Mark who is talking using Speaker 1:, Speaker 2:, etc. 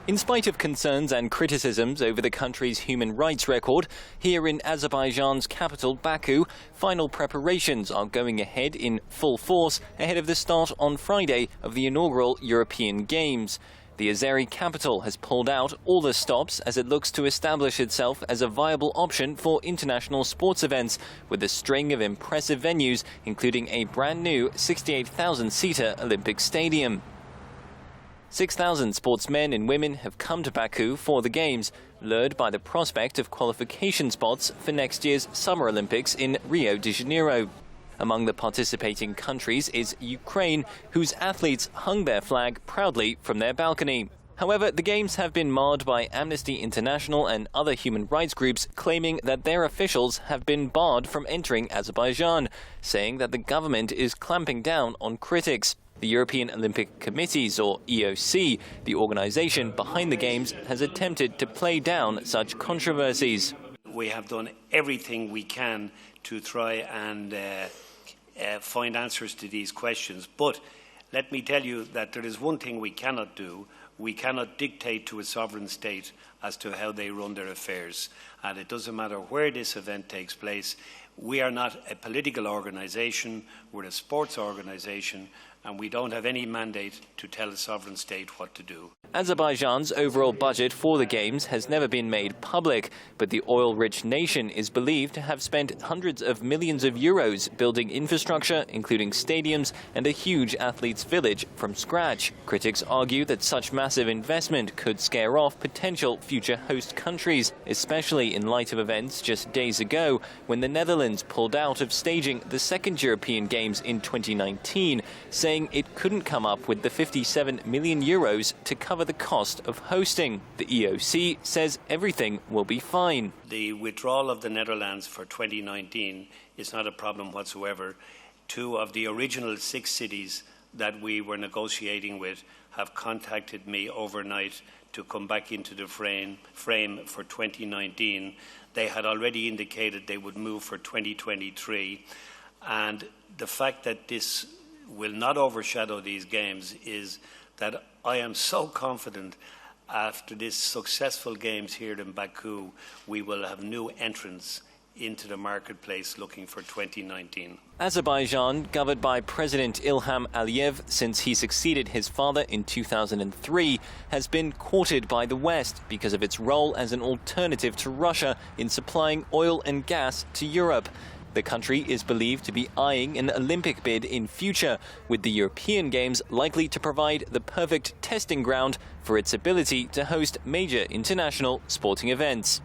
Speaker 1: In spite of concerns and criticisms over the country's human rights record, here in Azerbaijan's capital, Baku, final preparations are going ahead in full force ahead of the start on Friday of the inaugural European Games. The Azeri capital has pulled out all the stops as it looks to establish itself as a viable option for international sports events, with a string of impressive venues, including a brand new 68,000-seater Olympic stadium. 6,000 sportsmen and women have come to Baku for the Games, lured by the prospect of qualification spots for next year's Summer Olympics in Rio de Janeiro. Among the participating countries is Ukraine, whose athletes hung their flag proudly from their balcony. However, the Games have been marred by Amnesty International and other human rights groups claiming that their officials have been barred from entering Azerbaijan, saying that the government is clamping down on critics. The European Olympic Committees, or EOC, the organization behind the Games, has attempted to play down such controversies.
Speaker 2: We have done everything we can to try and find answers to these questions. But let me tell you that there is one thing we cannot do. We cannot dictate to a sovereign state as to how they run their affairs. And it doesn't matter where this event takes place. We are not a political organisation, we're a sports organisation, and we don't have any mandate to tell a sovereign state what to do.
Speaker 1: Azerbaijan's overall budget for the Games has never been made public, but the oil-rich nation is believed to have spent hundreds of millions of euros building infrastructure, including stadiums and a huge athletes' village from scratch. Critics argue that such massive investment could scare off potential future host countries, especially in light of events just days ago when the Netherlands pulled out of staging the second European Games in 2019, saying it couldn't come up with the 57 million euros to cover the cost of hosting. The EOC says everything will be fine.
Speaker 2: The withdrawal of the Netherlands for 2019 is not a problem whatsoever. 2 of the original 6 cities that we were negotiating with have contacted me overnight to come back into the frame for 2019. They had already indicated they would move for 2023. And the fact that this will not overshadow these Games is that I am so confident after this successful Games here in Baku, we will have new entrants into the marketplace looking for 2019.
Speaker 1: Azerbaijan, governed by President Ilham Aliyev since he succeeded his father in 2003, has been courted by the West because of its role as an alternative to Russia in supplying oil and gas to Europe. The country is believed to be eyeing an Olympic bid in future, with the European Games likely to provide the perfect testing ground for its ability to host major international sporting events.